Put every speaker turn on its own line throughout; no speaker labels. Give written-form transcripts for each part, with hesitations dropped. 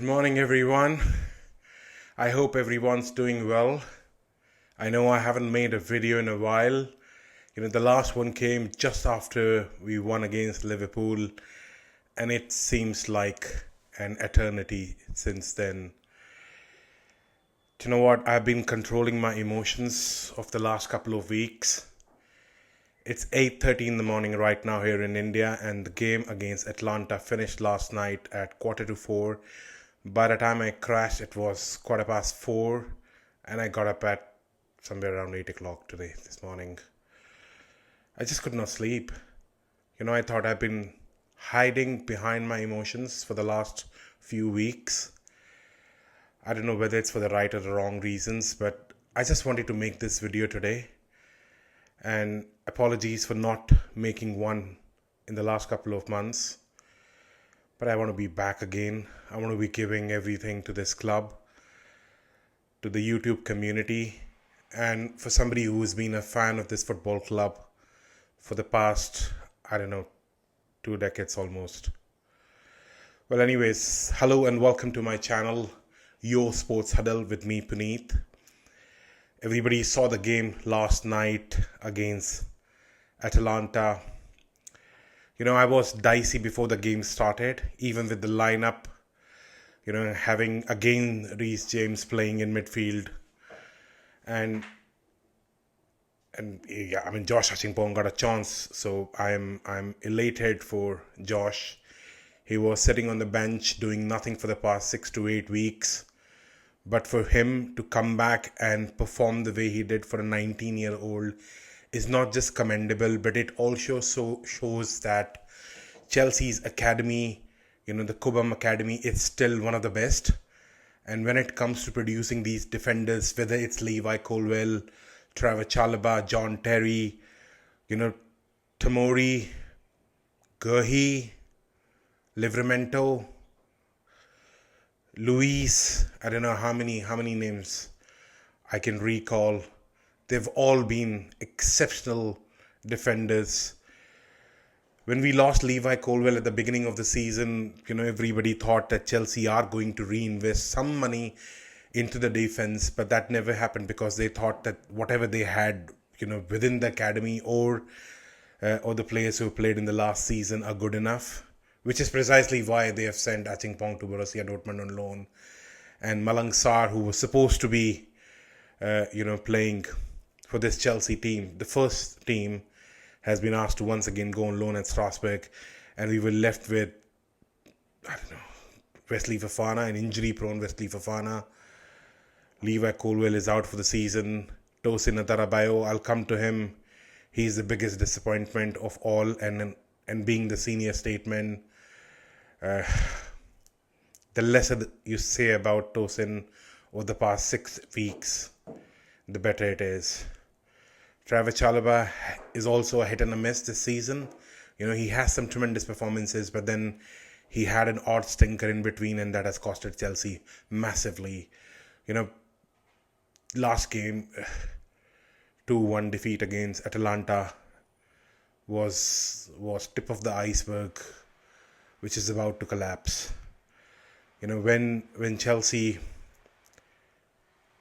Good morning, everyone. I hope everyone's doing well. I know I haven't made a video in a while. The last one came just after we won against Liverpool, and it seems like an eternity since then. Do you know what? I've been controlling my emotions of the last couple of weeks. It's 8:30 in the morning right now here in India, and the game against Atalanta finished last night at 4:45. By the time I crashed, it was 4:15, and I got up at somewhere around 8 o'clock this morning. I just could not sleep. I thought I've been hiding behind my emotions for the last few weeks. I don't know whether it's for the right or the wrong reasons, but I just wanted to make this video today. And apologies for not making one in the last couple of months. But I want to be back again. I want to be giving everything to this club, to the YouTube community, and for somebody who's been a fan of this football club for the past, 2 decades almost. Well, anyways, hello and welcome to my channel, Your Sports Huddle with me, Puneet. Everybody saw the game last night against Atalanta. I was dicey before the game started, even with the lineup, having again Reece James playing in midfield. And Josh Hutchington got a chance, so I'm elated for Josh. He was sitting on the bench doing nothing for the past 6 to 8 weeks. But for him to come back and perform the way he did for a 19-year-old is not just commendable, but it also shows that Chelsea's academy, the Cobham Academy, is still one of the best. And when it comes to producing these defenders, whether it's Levi Colwill, Trevor Chalobah, John Terry, Tomori, Guehi, Livramento, Luis, I don't know how many names I can recall. They've all been exceptional defenders. When we lost Levi Colwill at the beginning of the season, everybody thought that Chelsea are going to reinvest some money into the defense, but that never happened because they thought that whatever they had, within the academy or the players who played in the last season are good enough. Which is precisely why they have sent Atalanta to Borussia Dortmund on loan. And Malang Sarr, who was supposed to be, playing for this Chelsea team, the first team, has been asked to once again go on loan at Strasbourg. And we were left with, Wesley Fofana, an injury-prone Wesley Fofana. Levi Colwill is out for the season. Tosin Adarabioyo, I'll come to him. He's the biggest disappointment of all, and being the senior statesman, the lesser you say about Tosin over the past 6 weeks, the better it is. Trevor Chalobah is also a hit and a miss this season. He has some tremendous performances, but then he had an odd stinker in between, and that has costed Chelsea massively. Last game, 2-1 defeat against Atalanta was tip of the iceberg, which is about to collapse. When Chelsea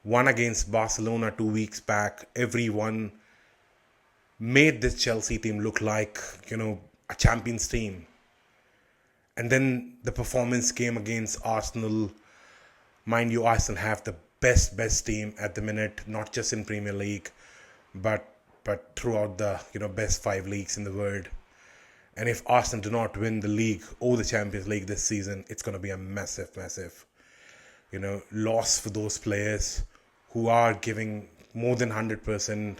won against Barcelona 2 weeks back, everyone made this Chelsea team look like, a Champions team. And then the performance came against Arsenal. Mind you, Arsenal have the best team at the minute, not just in Premier League, but throughout the best 5 leagues in the world. And if Arsenal do not win the league or the Champions League this season, it's going to be a massive loss for those players who are giving more than 100%.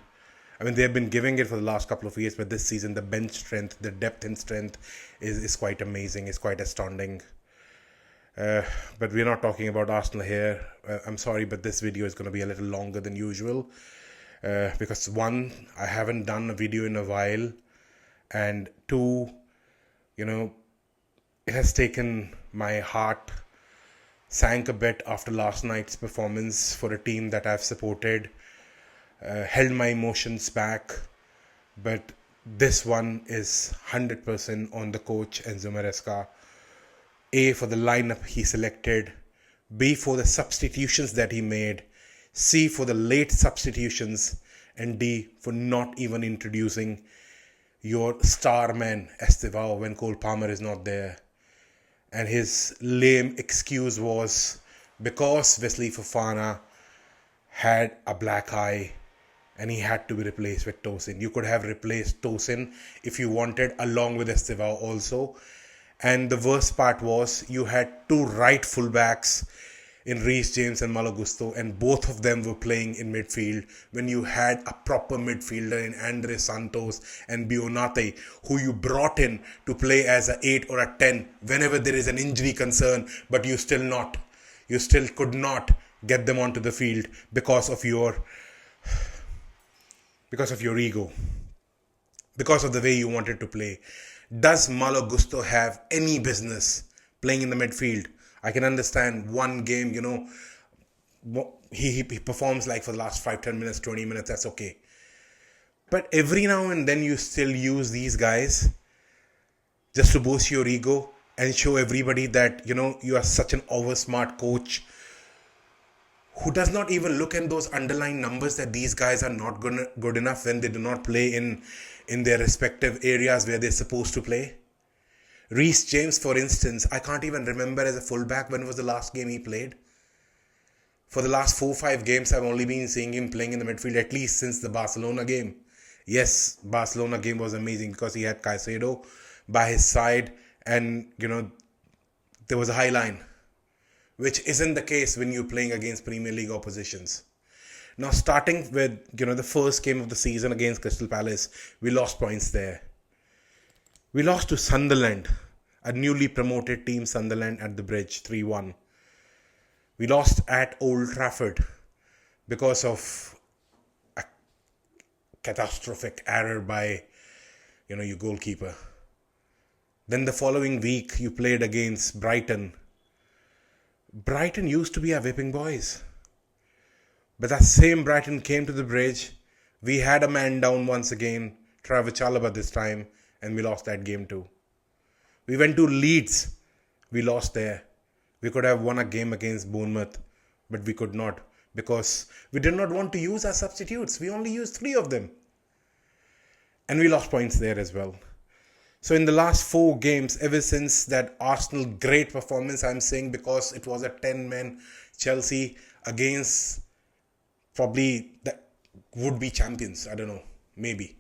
They've been giving it for the last couple of years, but this season the bench strength, the depth and strength is quite amazing, it's quite astounding. But we're not talking about Arsenal here. I'm sorry, but this video is going to be a little longer than usual. Because one, I haven't done a video in a while, and two, it has taken my heart sank a bit after last night's performance for a team that I've supported, held my emotions back, but this one is 100% on the coach Enzo Maresca. For the lineup he selected, B for the substitutions that he made, C for the late substitutions, and D for not even introducing your star man Estevao when Cole Palmer is not there. And his lame excuse was because Wesley Fofana had a black eye and he had to be replaced with Tosin. You could have replaced Tosin if you wanted, along with Estevao also. And the worst part was you had two right fullbacks in Reece James and Malo Gusto, and both of them were playing in midfield when you had a proper midfielder in Andre Santos and Bionate, who you brought in to play as a 8 or a 10 whenever there is an injury concern, but you still could not get them onto the field because of your ego, because of the way you wanted to play. Does Malo Gusto have any business playing in the midfield? I can understand one game, he performs like for the last 5-10 minutes, 20 minutes, that's okay. But every now and then you still use these guys just to boost your ego and show everybody that, you are such an over-smart coach who does not even look at those underlying numbers that these guys are not good enough when they do not play in their respective areas where they're supposed to play. Reece James, for instance, I can't even remember as a fullback when was the last game he played. For the last 4-5 games, I've only been seeing him playing in the midfield, at least since the Barcelona game. Yes, Barcelona game was amazing because he had Caicedo by his side and, there was a high line, which isn't the case when you're playing against Premier League oppositions. Now, starting with, the first game of the season against Crystal Palace, we lost points there. We lost to Sunderland, a newly promoted team, Sunderland, at the Bridge, 3-1. We lost at Old Trafford because of a catastrophic error by, your goalkeeper. Then the following week, you played against Brighton. Brighton used to be our whipping boys. But that same Brighton came to the Bridge. We had a man down once again, Trevor Chalobah this time, and we lost that game too. We went to Leeds. We lost there. We could have won a game against Bournemouth, but we could not because we did not want to use our substitutes. We only used 3 of them. And we lost points there as well. So in the last 4 games, ever since that Arsenal great performance, I'm saying because it was a 10-man Chelsea against probably the would-be champions. I don't know, maybe.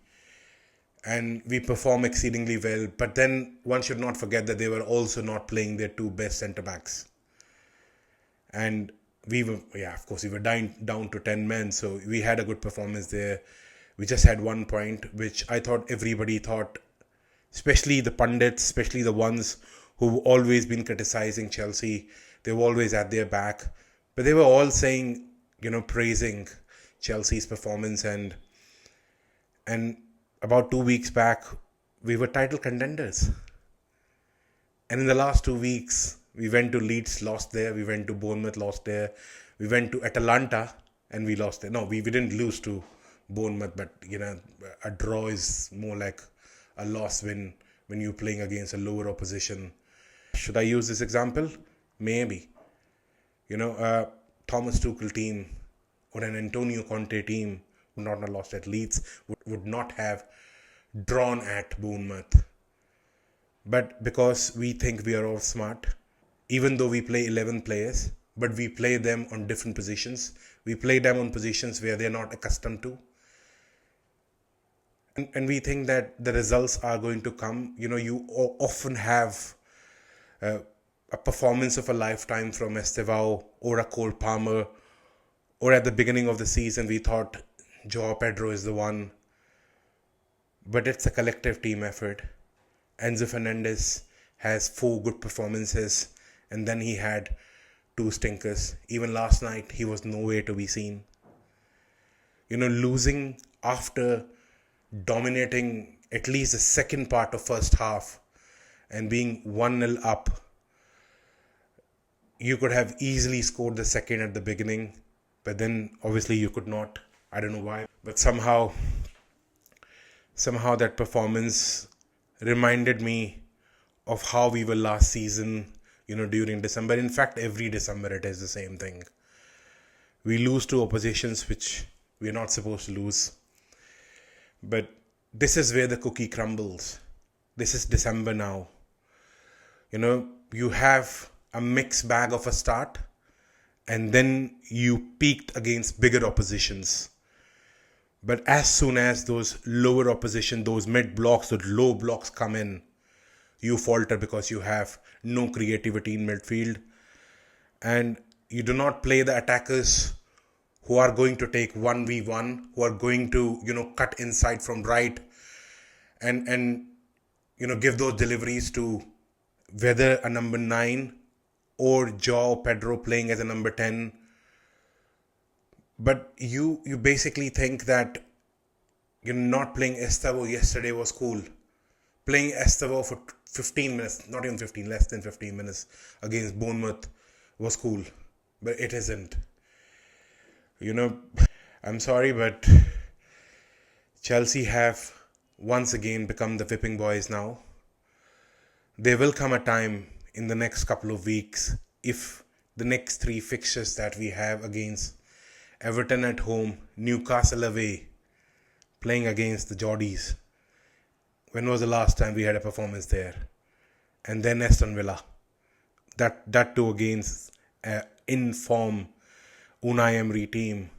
And we perform exceedingly well. But then one should not forget that they were also not playing their 2 best centre-backs. And we were down to 10 men. So we had a good performance there. We just had 1 point, which I thought everybody thought, especially the pundits, especially the ones who've always been criticizing Chelsea. They were always at their back. But they were all saying, praising Chelsea's performance. And about 2 weeks back, we were title contenders. And in the last 2 weeks, we went to Leeds, lost there. We went to Bournemouth, lost there. We went to Atalanta, and we lost there. No, we didn't lose to Bournemouth, but, a draw is more like a loss when you're playing against a lower opposition. Should I use this example? Maybe. Thomas Tuchel team or an Antonio Conte team would not have lost at Leeds, would not have drawn at Bournemouth. But because we think we are all smart, even though we play 11 players, but we play them on different positions. We play them on positions where they're not accustomed to. And we think that the results are going to come. You often have a performance of a lifetime from Estevao or a Cole Palmer, or at the beginning of the season we thought Joao Pedro is the one. But it's a collective team effort. Enzo Fernandez has 4 good performances, and then he had 2 stinkers. Even last night, he was nowhere to be seen. Losing after dominating at least the second part of first half and being 1-0 up. You could have easily scored the second at the beginning, but then obviously you could not. I don't know why, but somehow that performance reminded me of how we were last season, during December. In fact, every December it is the same thing. We lose to oppositions which we're not supposed to lose. But this is where the cookie crumbles. This is December now. You have a mixed bag of a start, and then you peaked against bigger oppositions. But as soon as those lower opposition, those mid blocks, those low blocks come in, you falter because you have no creativity in midfield. And you do not play the attackers who are going to take 1v1, who are going to, cut inside from right and give those deliveries to whether a number 9 or Joao Pedro playing as a number 10. But you basically think that not playing Estavo yesterday was cool. Playing Estavo for 15 minutes, not even 15, less than 15 minutes against Bournemouth was cool. But it isn't. I'm sorry, but Chelsea have once again become the whipping boys now. There will come a time in the next couple of weeks, if the next 3 fixtures that we have against Everton at home, Newcastle away, playing against the Geordies. When was the last time we had a performance there? And then Aston Villa. That too against in form Unai Emery team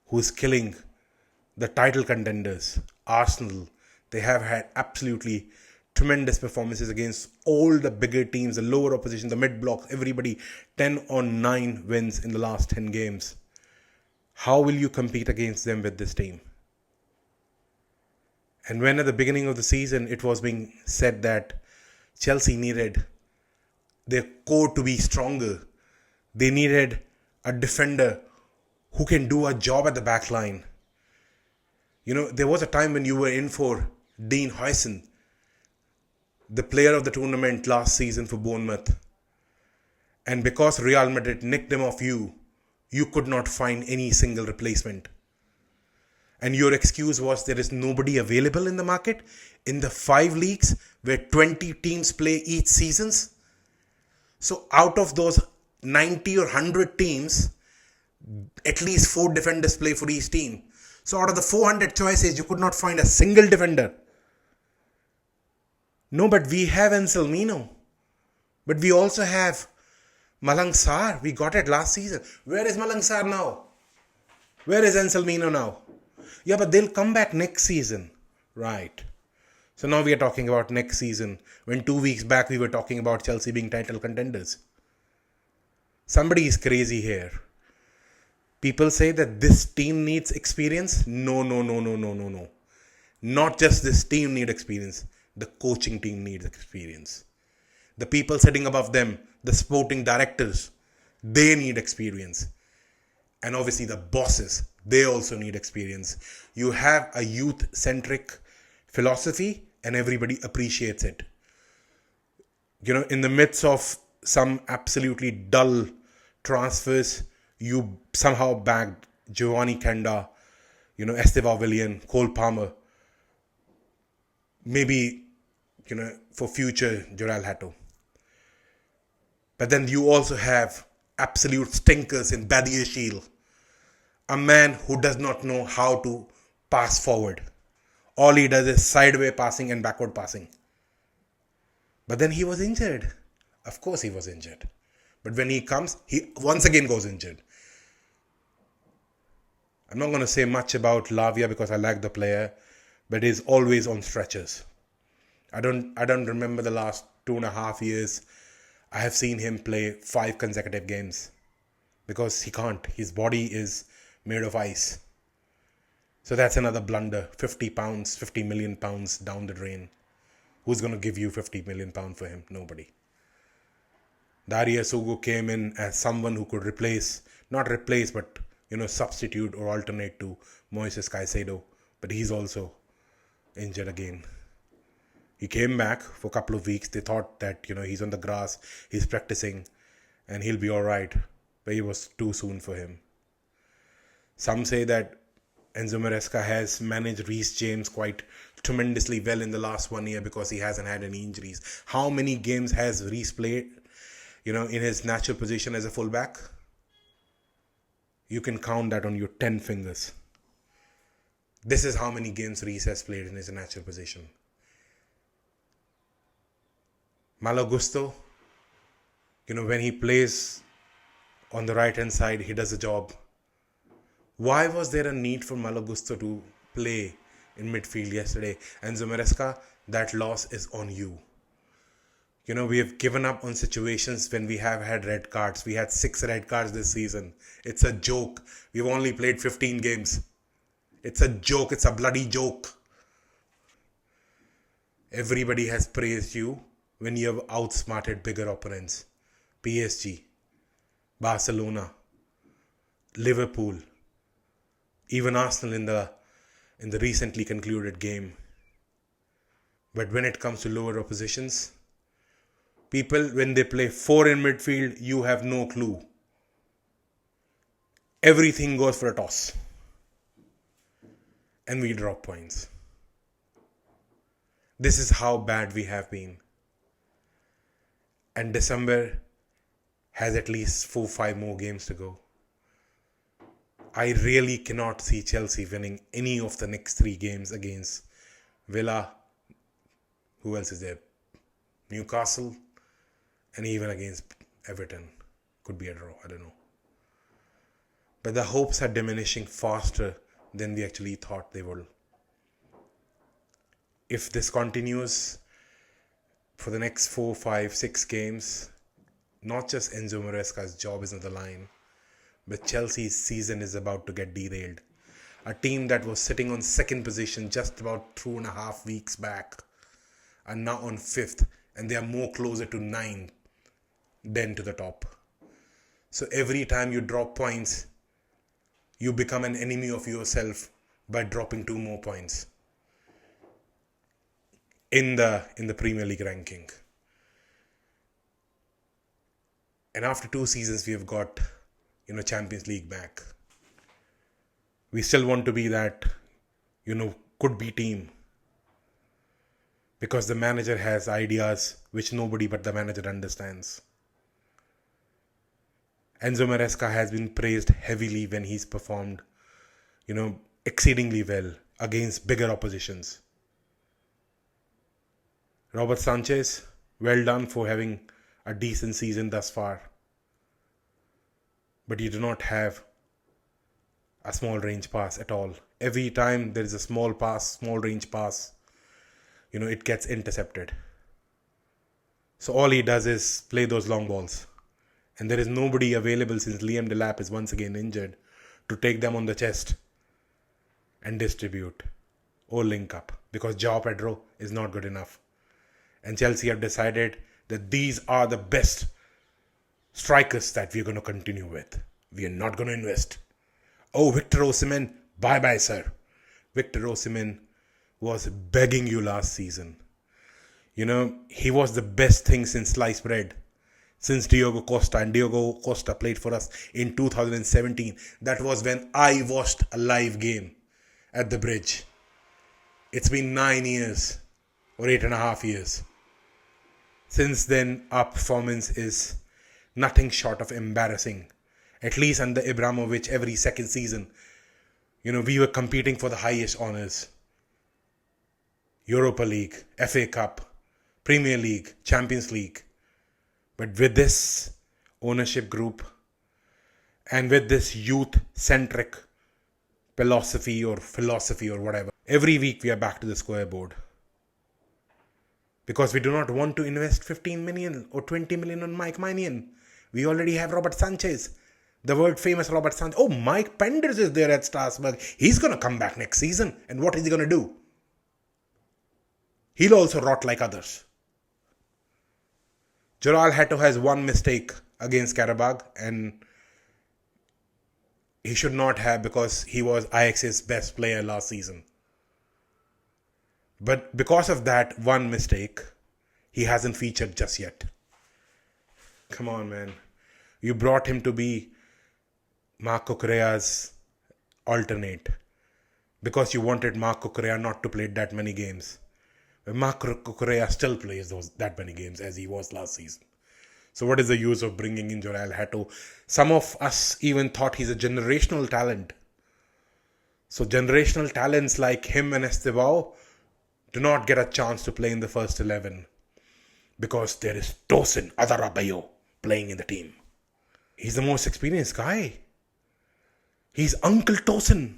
who's killing the title contenders, Arsenal. They have had absolutely tremendous performances against all the bigger teams, the lower opposition, the mid blocks, everybody. 10 or 9 wins in the last 10 games. How will you compete against them with this team? And when at the beginning of the season it was being said that Chelsea needed their core to be stronger, they needed a defender who can do a job at the back line. There was a time when you were in for Dean Huijsen, the player of the tournament last season for Bournemouth. And because Real Madrid nicked him off you could not find any single replacement. And your excuse was there is nobody available in the market in the 5 leagues where 20 teams play each seasons. So out of those 90 or 100 teams, at least 4 defenders play for each team. So out of the 400 choices, you could not find a single defender. No, but we have Anselmino. But we also have Malang Sarr. We got it last season. Where is Malang Sarr now? Where is Anselmino now? Yeah, but they'll come back next season. Right. So now we are talking about next season, when 2 weeks back we were talking about Chelsea being title contenders. Somebody is crazy here. People say that this team needs experience. No. Not just this team needs experience. The coaching team needs experience. The people sitting above them, the sporting directors, they need experience. And obviously the bosses, they also need experience. You have a youth-centric philosophy and everybody appreciates it. In the midst of some absolutely dull transfers, you somehow bagged Giovanni Kenda, Estevao Willian, Cole Palmer. Maybe, for future Jorel Hato. But then you also have absolute stinkers in Badiashile, a man who does not know how to pass forward. All he does is sideways passing and backward passing. But then he was injured. Of course he was injured. But when he comes, he once again goes injured. I'm not going to say much about Lavia because I like the player, but he's always on stretchers. I don't remember the last 2.5 years I have seen him play 5 consecutive games because he can't. His body is made of ice. So that's another blunder. 50 million pounds down the drain. Who's going to give you 50 million pounds for him? Nobody. Daria Sogo came in as someone who could substitute or alternate to Moises Caicedo. But he's also injured again. He came back for a couple of weeks. They thought that, he's on the grass, he's practicing, and he'll be all right. But it was too soon for him. Some say that Enzo Maresca has managed Reece James quite tremendously well in the last 1 year because he hasn't had any injuries. How many games has Reece played? in his natural position as a fullback, you can count that on your 10 fingers. This is how many games Reece has played in his natural position. Malo Gusto, when he plays on the right hand side, he does a job. Why was there a need for Malo Gusto to play in midfield yesterday? And Maresca, that loss is on you. We have given up on situations when we have had red cards. We had 6 red cards this season. It's a joke. We've only played 15 games. It's a joke. It's a bloody joke. Everybody has praised you when you have outsmarted bigger opponents. PSG, Barcelona, Liverpool, even Arsenal in the recently concluded game. But when it comes to lower oppositions, people, when they play 4 in midfield, you have no clue. Everything goes for a toss. And we drop points. This is how bad we have been. And December has at least 4-5 more games to go. I really cannot see Chelsea winning any of the next 3 games against Villa. Who else is there? Newcastle. And even against Everton. Could be a draw, I don't know. But the hopes are diminishing faster than we actually thought they would. If this continues for the next 4, 5, 6 games, not just Enzo Maresca's job is on the line, but Chelsea's season is about to get derailed. A team that was sitting on second position just about 2.5 weeks back are now on 5th, and they are more closer to 9 than to the top. So every time you drop points, you become an enemy of yourself by dropping 2 more points in the Premier League ranking. And after 2 seasons, we have got Champions League back. We still want to be that could be team, because the manager has ideas which nobody but the manager understands. Enzo Maresca has been praised heavily when he's performed, exceedingly well against bigger oppositions. Robert Sanchez, well done for having a decent season thus far. But you do not have a small range pass at all. Every time there is a small range pass, it gets intercepted. So all he does is play those long balls. And there is nobody available, since Liam Delap is once again injured, to take them on the chest and distribute or link up, because João Pedro is not good enough. And Chelsea have decided that these are the best strikers that we're going to continue with. We are not going to invest. Oh, Victor Osimhen, bye-bye, sir. Victor Osimhen was begging you last season. He was the best thing since sliced bread. Since Diogo Costa, and Diogo Costa played for us in 2017. That was when I watched a live game at the Bridge. It's been 9 years or 8.5 years. Since then, our performance is nothing short of embarrassing. At least under Ibrahimovic, every second season, we were competing for the highest honours. Europa League, FA Cup, Premier League, Champions League. But with this ownership group and with this youth-centric philosophy or whatever, every week we are back to the scoreboard. Because we do not want to invest 15 million or 20 million on Mike Maignan. We already have Robert Sanchez, the world famous Robert Sanchez. Oh, Mike Penders is there at Strasbourg. He's going to come back next season. And what is he going to do? He'll also rot like others. Joral Hato has one mistake against Karabakh, and he should not have, because he was Ajax's best player last season. But because of that one mistake, he hasn't featured just yet. Come on, man. You brought him to be Marco Correa's alternate because you wanted Marco Correa not to play that many games. But Marco Correa still plays that many games as he was last season. So what is the use of bringing in Jorel Hato? Some of us even thought he's a generational talent. So generational talents like him and Estevao do not get a chance to play in the first 11 because there is Tosin Adarabioyo playing in the team. He's the most experienced guy. He's Uncle Tosin.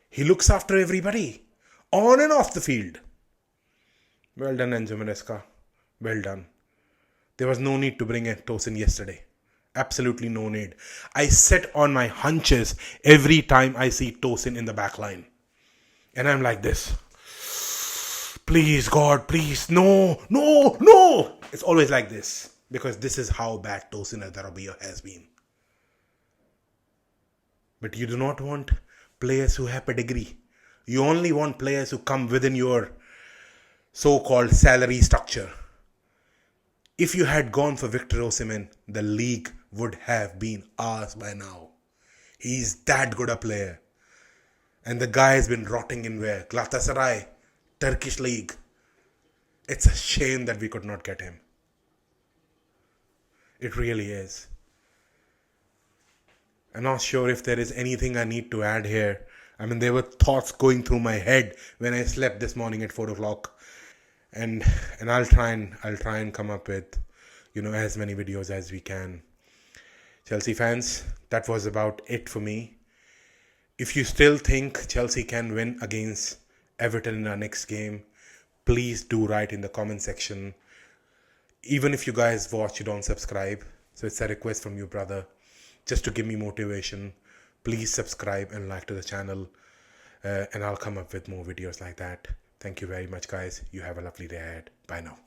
He looks after everybody, on and off the field. Well done, Enzo Maresca. Well done. There was no need to bring in Tosin yesterday. Absolutely no need. I sit on my hunches every time I see Tosin in the back line. And I'm like this. Please, God, please, no, no, no. It's always like this. Because this is how bad Tosin Adarabioyo has been. But you do not want players who have pedigree. You only want players who come within your so-called salary structure. If you had gone for Victor Osimhen, the league would have been ours by now. He's that good a player. And the guy has been rotting in where? Galatasaray, Turkish league. It's a shame that we could not get him. It really is. I'm not sure if there is anything I need to add here. I mean, there were thoughts going through my head when I slept this morning at 4 o'clock. And I'll try and come up with, as many videos as we can. Chelsea fans, that was about it for me. If you still think Chelsea can win against Everton in our next game, please do write in the comment section. Even if you guys watch, you don't subscribe. So it's a request from you, brother. Just to give me motivation, please subscribe and like to the channel. And I'll come up with more videos like that. Thank you very much, guys. You have a lovely day ahead. Bye now.